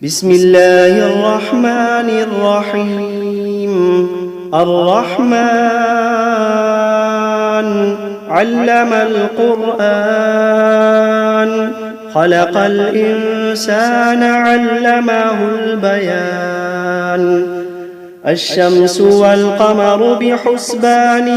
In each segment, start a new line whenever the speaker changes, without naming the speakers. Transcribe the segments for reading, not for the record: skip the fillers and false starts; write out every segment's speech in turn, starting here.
بسم الله الرحمن الرحيم. الرحمن علم القرآن، خلق الإنسان علمه البيان. الشمس والقمر بحسبان،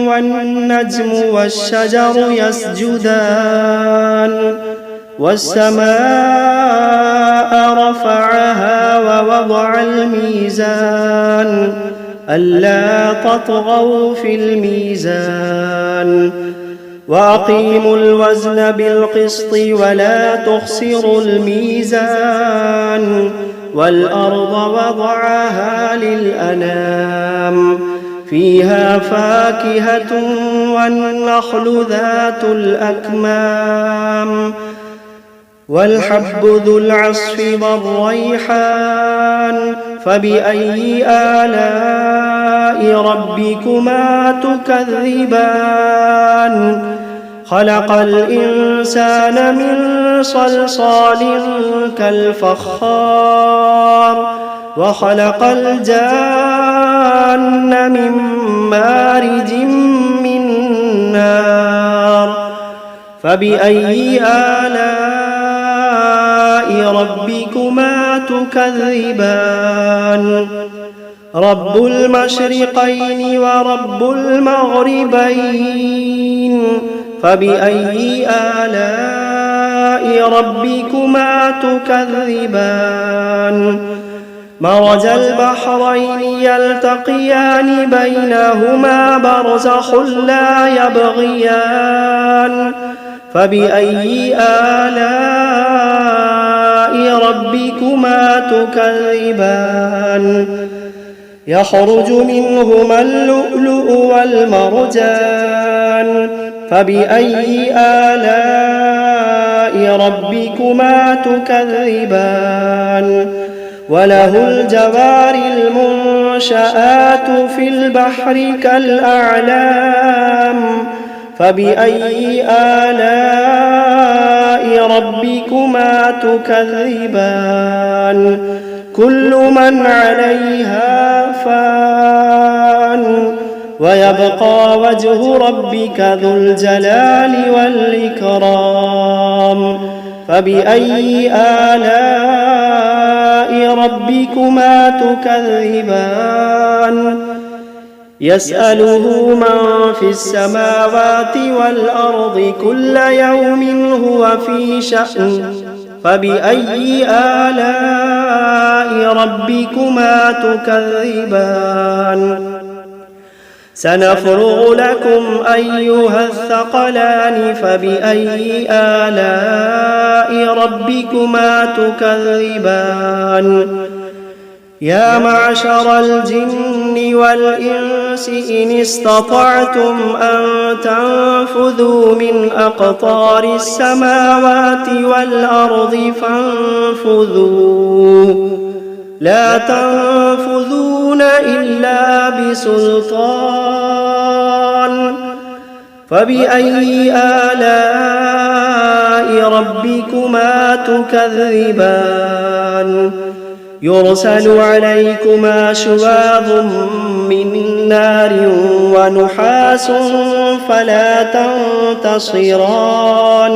والنجم والشجر يسجدان. والسماء رفعها ووضع الميزان، ألا تطغوا في الميزان. وأقيموا الوزن بالقسط ولا تخسروا الميزان. والأرض وضعها للأنام، فيها فاكهة والنخل ذات الأكمام. والحب ذو العصف والريحان، فبأي آلاء ربكما تكذبان. خلق الإنسان من صلصال كالفخار، وخلق الجان من مارج من نار. فبأي آلاء ربكما تكذبان. رب المشرقين ورب المغربين، فبأي آلاء ربكما تكذبان. مرج البحرين يلتقيان، بينهما برزخ لا يبغيان. فبأي آلاء ربكما تكذبان. يخرج منهما اللؤلؤ والمرجان، فبأي آلاء ربكما تكذبان. وله الجوار المنشآت في البحر كالأعلام، فبأي آلاء ربكما تكذبان. كل من عليها فان، ويبقى وجه ربك ذو الجلال والإكرام. فبأي آلاء ربكما تكذبان. يسأله من في السماوات والأرض كل يوم هو في شأن. فبأي آلاء ربكما تكذبان. سنفرغ لكم أيها الثقلان، فبأي آلاء ربكما تكذبان. يا معشر الجن والإنس إن استطعتم أن تنفذوا من أقطار السماوات والأرض فانفذوا، لا تنفذون إلا بسلطان. فبأي آلاء ربكما تكذبان. يرسل عليكما شواظ من نار ونحاس فلا تنتصران.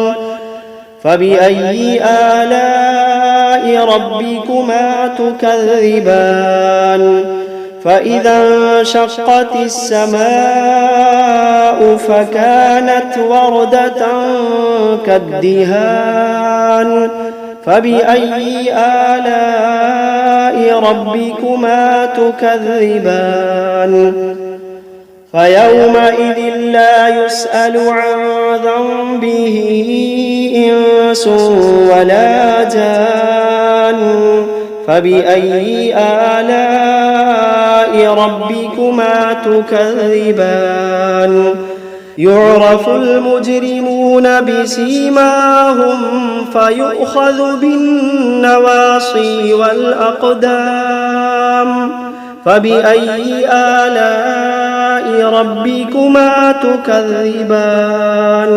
فبأي آلاء ربكما تكذبان. فإذا انشقت السماء فكانت وردة كالدهان. فبأي آلاء ربكما تكذبان. فيومئذ لا يسأل عن ذنبه إنس ولا جان. فبأي آلاء ربكما تكذبان. يعرف المجرمون بسيماهم فيؤخذ بالنواصي والأقدام. فبأي آلاء ربكما تكذبان.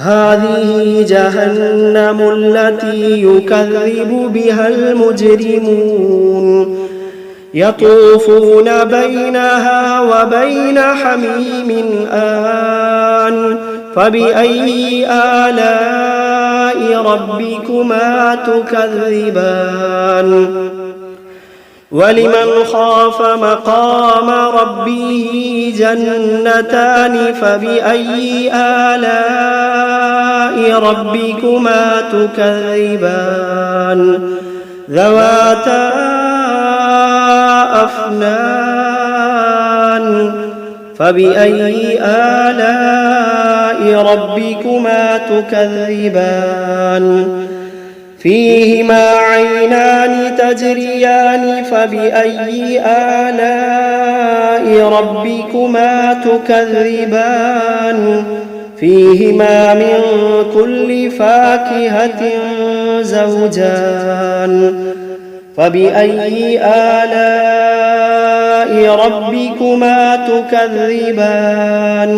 هذه جهنم التي يكذب بها المجرمون يطوفون بينها وبين حميم آن فبأي آلاء ربكما تكذبان ولمن خاف مقام ربه جنتان فبأي آلاء ربكما تكذبان ذواتا أفنان فبأي آلاء ربكما تكذبان فيهما عينان تجريان فبأي آلاء ربكما تكذبان فيهما من كل فاكهة زوجان فبأي آلاء ربكما تكذبان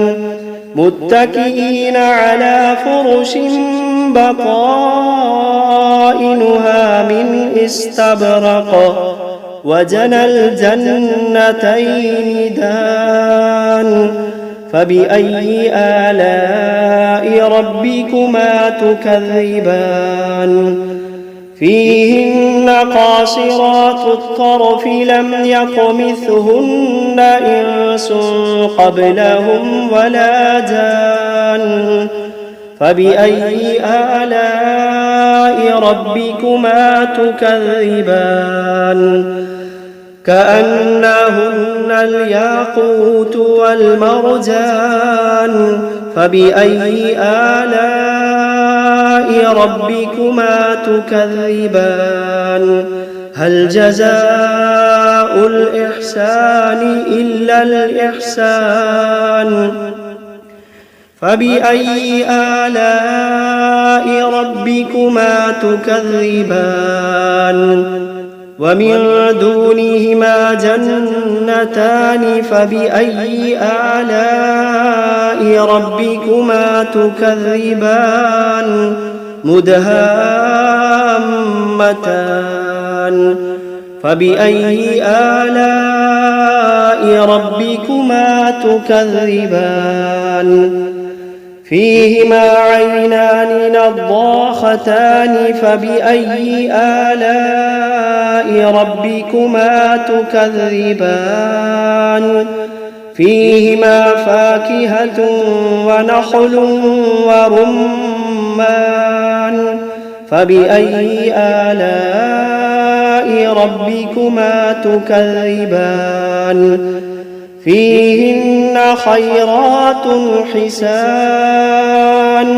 متكئين على فرش بطائنها من استبرق وجنى الجنتين دان فبأي آلاء ربكما تكذبان فيهن قاصرات الطرف لم يطمثهن إنس قبلهم ولا جان فبأي آلاء ربكما تكذبان كأنهن الياقوت والمرجان فبأي آلاء ربكما تكذبان هل جزاء الإحسان إلا الإحسان فبأي آلاء ربكما تكذبان ومن دونهما جنتان فبأي آلاء ربكما تكذبان مدهامتان فبأي آلاء ربكما تكذبان فيهما عينان نضاختان فبأي آلاء ربكما تكذبان فيهما فاكهة ونخل ورمان فبأي آلاء ربكما تكذبان فيهن خيرات حسان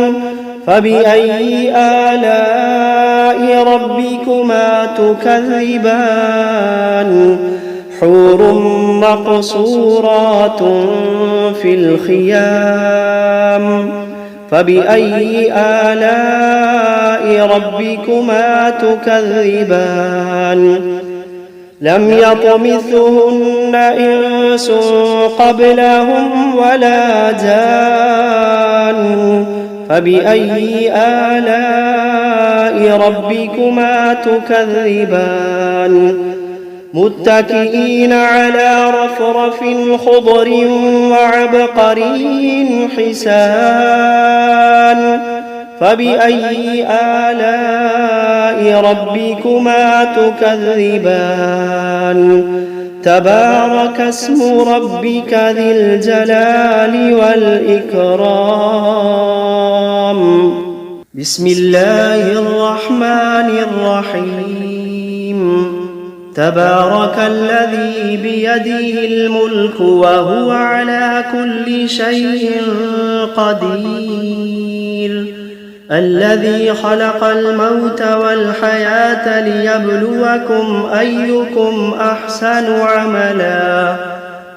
فبأي آلاء ربكما تكذبان حور مقصورات في الخيام فبأي آلاء ربكما تكذبان لم يطمثهن إنس قبلهم ولا جان فبأي آلاء ربكما تكذبان متكئين على رفرف خضر وعبقري حسان فبأي آلاء ربكما تكذبان تبارك اسم ربك ذي الجلال والإكرام بسم الله الرحمن الرحيم تبارك الذي بيده الملك وهو على كل شيء قدير الذي خلق الموت والحياة ليبلوكم أيكم أحسن عملا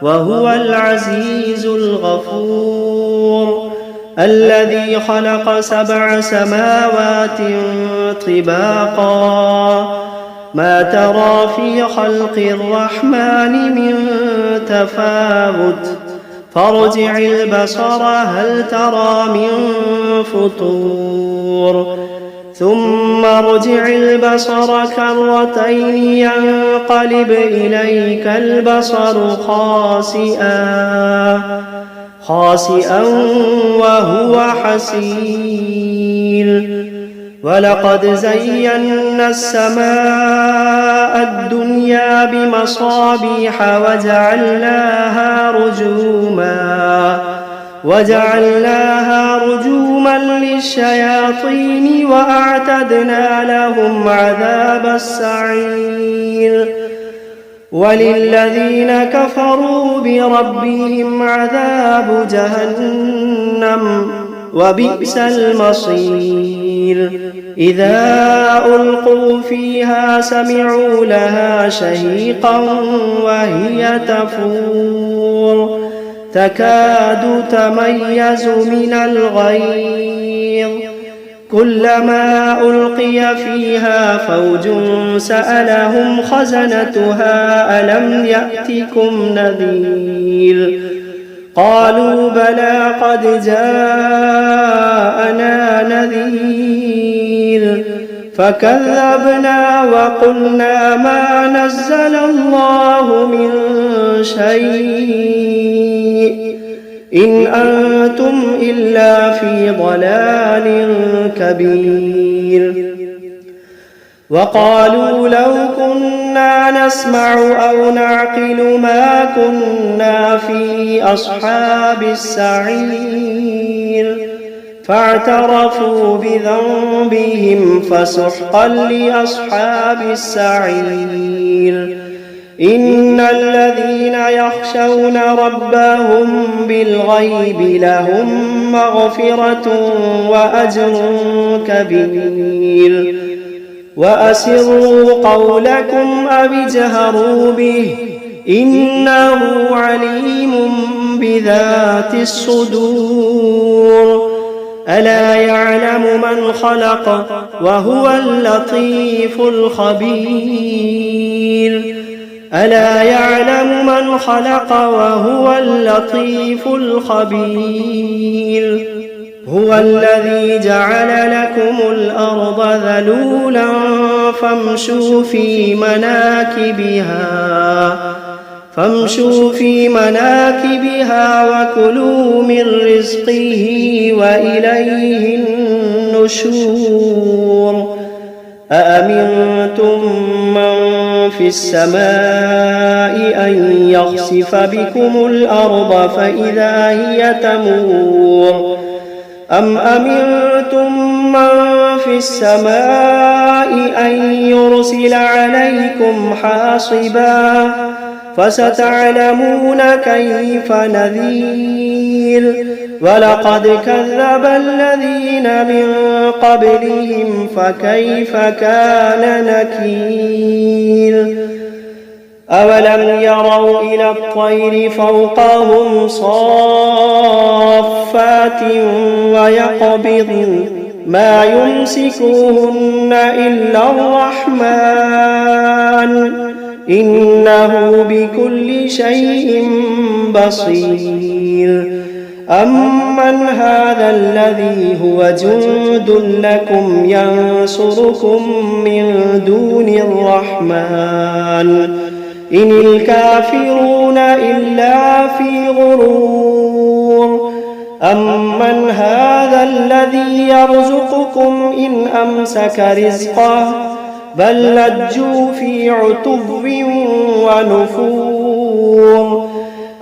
وهو العزيز الغفور الذي خلق 7 سماوات طباقا ما ترى في خلق الرحمن من تفاوت فارجع البصر هل ترى من فطور ثم ارجع البصر كرتين ينقلب إليك البصر خاسئا وهو حسير ولقد زينا السماء الدنيا بمصابيح وجعلناها رجوما للشياطين وأعتدنا لهم عذاب السعير وللذين كفروا بربهم عذاب جهنم وبئس المصير إذا ألقوا فيها سمعوا لها شهيقا وهي تفور تكاد تميز من الغيظ كلما ألقي فيها فوج سألهم خزنتها ألم يأتكم نذير قالوا بلى قد جاءنا نذير فكذبنا وقلنا ما نزل الله من شيء إن أنتم إلا في ضلال كبير وقالوا لو كنا نسمع أو نعقل ما كنا في أصحاب السعير فاعترفوا بذنبهم فسحقا لأصحاب السعير إن الذين يخشون ربهم بالغيب لهم مغفرة وأجر كبير وأسروا قولكم أو اجهروا به إنه عليم بذات الصدور ألا يعلم من خلق وهو اللطيف الخبير ألا يعلم من خلق وهو اللطيف الخبير هو الذي جعل لكم الأرض ذلولا فامشوا في مناكبها وكلوا من رزقه وإليه النشور أأمنتم من في السماء أن يخسف بكم الأرض فإذا هي تمور أم أمنتم من في السماء أن يرسل عليكم حاصبا فستعلمون كيف نذير ولقد كذب الذين من قبلهم فكيف كان نكير أولم يروا إلى الطير فوقهم صافات ويقبضن ما يمسكوهن إلا الرحمن إنه بكل شيء بصير أمن هذا الذي هو جند لكم ينصركم من دون الرحمن إن الكافرون إلا في غرور أمن هذا الذي يرزقكم إن أمسك رزقه بل لجوا في عتو ونفور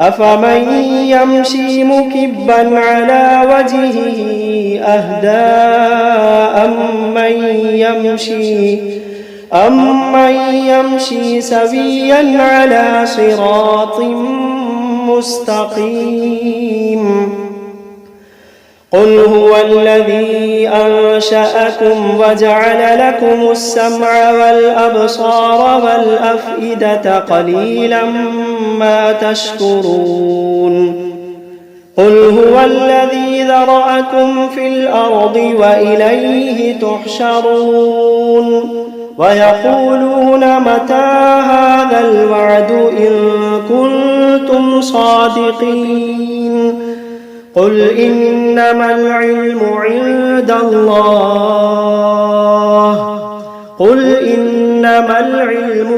أفمن يمشي مكبا على وجهه أهدى أمن يمشي سويا على صراط مستقيم قل هو الذي أنشأكم وجعل لكم السمع والأبصار والأفئدة قليلا ما تشكرون قل هو الذي ذرأكم في الأرض وإليه تحشرون ويقولون متى هذا الوعد إن كنتم كنتم صادقين قل إنما العلم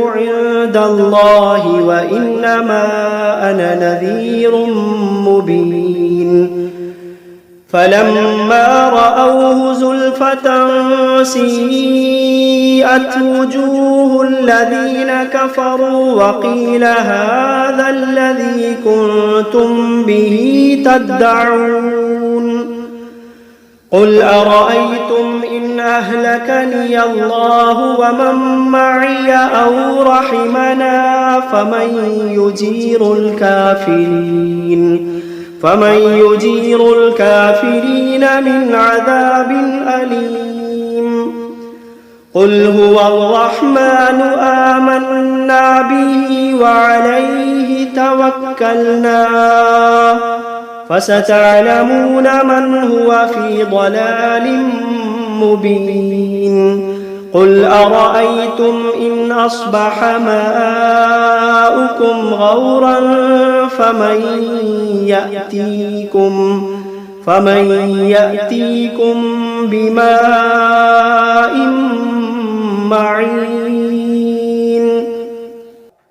عند الله وإنما أنا نذير مبين فلما رأوه زلفة سيئت وجوه الذين كفروا وقيل هذا الذي كنتم به تدعون قل أرأيتم إن أهلكني الله ومن معي أو رحمنا فمن يجير الكافرين من عذاب أليم قل هو الرحمن آمنا به وعليه توكلنا فستعلمون من هو في ضلال مبين قل أرأيتم إن أصبح ماؤكم غورا فمن يأتيكم بماء معين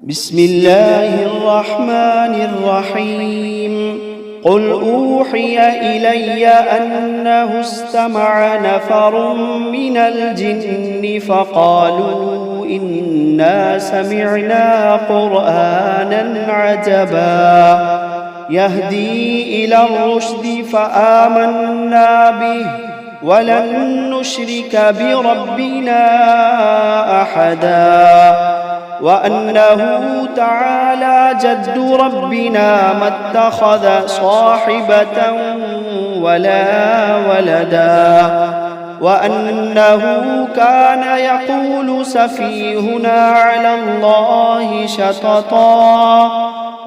بسم الله الرحمن الرحيم قل أوحي إلي أنه استمع نفر من الجن فقالوا إنا سمعنا قرآنا عجبا يهدي إلى الرشد فآمنا به ولن نشرك بربنا أحدا وأنه تعالى جد ربنا ما اتخذ صاحبة ولا ولدا وأنه كان يقول سفيهنا على الله شططا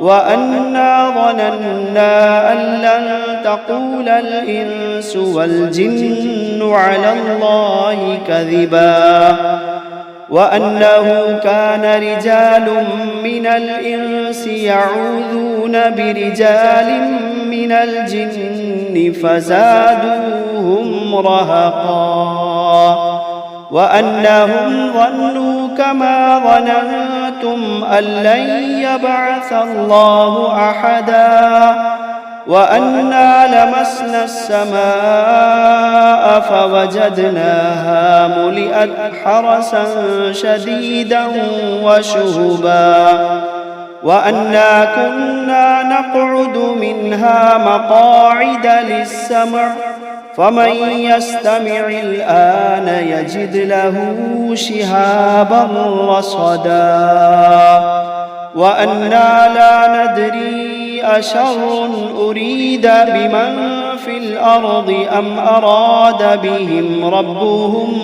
وأنا ظننا أن لن تقول الإنس والجن على الله كذبا وأنه كان رجال من الإنس يعوذون برجال من الجن فزادوهم رهقا وأنهم ظنوا كما ظننتم أن لن يبعث الله أحدا وأنا لمسنا السماء فوجدناها ملئت حرسا شديدا وشهبا وأنا كنا نقعد منها مقاعد للسمع فمن يستمع الآن يجد له شهابا رصدا وأنا لا ندري أشر أريد بمن في الأرض أم أراد بهم ربهم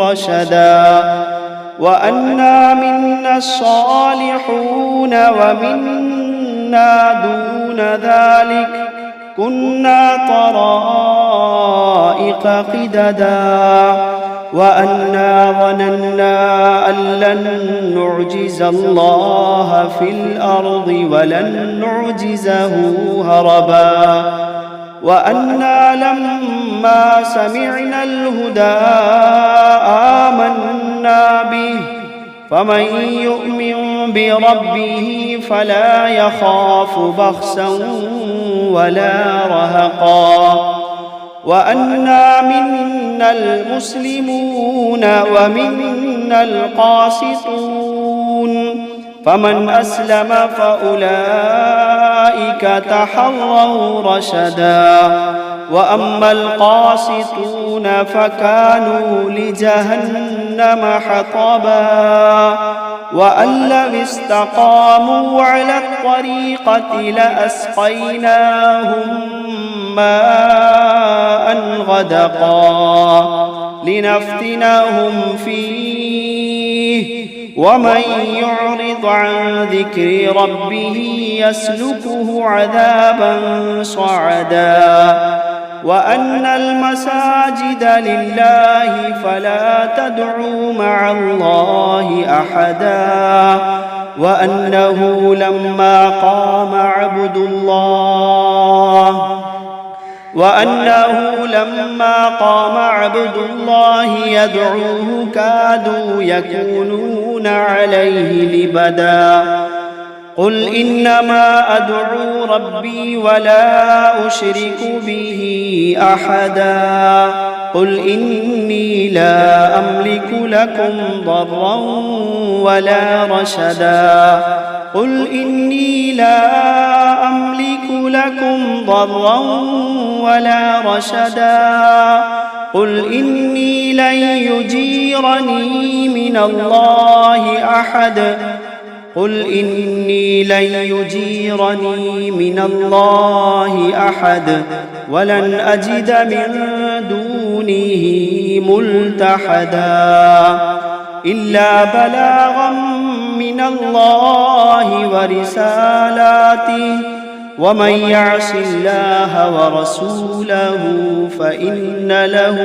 رشدا وأنا منا الصالحون ومنا دون ذلك كنا طرائق قددا وأنا ظننا أن لن نعجز الله في الأرض ولن نعجزه هربا وأنا لما سمعنا الهدى آمنا به فمن يؤمن بربه فلا يخاف بخسا ولا رهقا وأنا منا المسلمون ومنا القاسطون فمن أسلم فأولئك تحروا رشدا وأما القاسطون فكانوا لجهنم حطبا وأن لو استقاموا على الطريقة لأسقيناهم ماء غدقا لنفتنهم فيه ومن يعرض عن ذكر ربه يسلكه عذابا صعدا وأن المساجد لله فلا تدعوا مع الله أحدا وأنه لما قام عبد الله يدعوه كادوا يكونون عليه لبدا. قل إنما أدعو ربي ولا أشرك به أحدا. قل إني لا أملك لكم ضرا ولا رشدا. قل إني لا أملك لكم ضرا ولا رشدا. قل إني لن يجيرني من الله أحد. قل إني لن يجيرني من الله أحد ولن أجد من دونه ملتحدا إلا بلاغا من الله ورسالاته ومن يعص الله ورسوله فإن له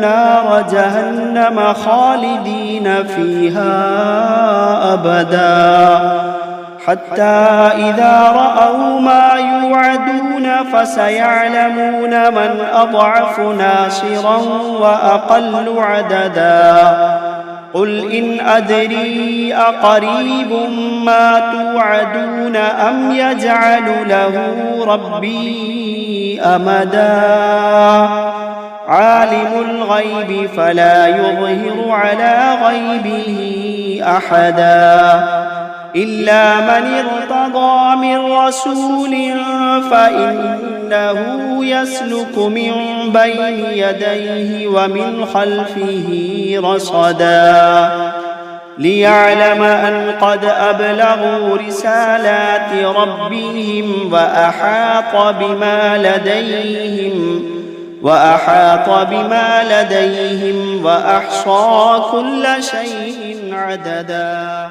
نار جهنم خالدين فيها أبدا حتى إذا رأوا ما يوعدون فسيعلمون من أضعف ناصرا وأقل عددا. قل إن أدري أقريب ما توعدون أم يجعل له ربي أمدا. عالم الغيب فلا يظهر على غيبه أحدا إلا من ارتضى من رسول فإنه يسلك من بين يديه ومن خلفه رصدا ليعلم أن قد أبلغوا رسالات ربهم وأحاط بما لديهم وأحصى كل شيء عددا.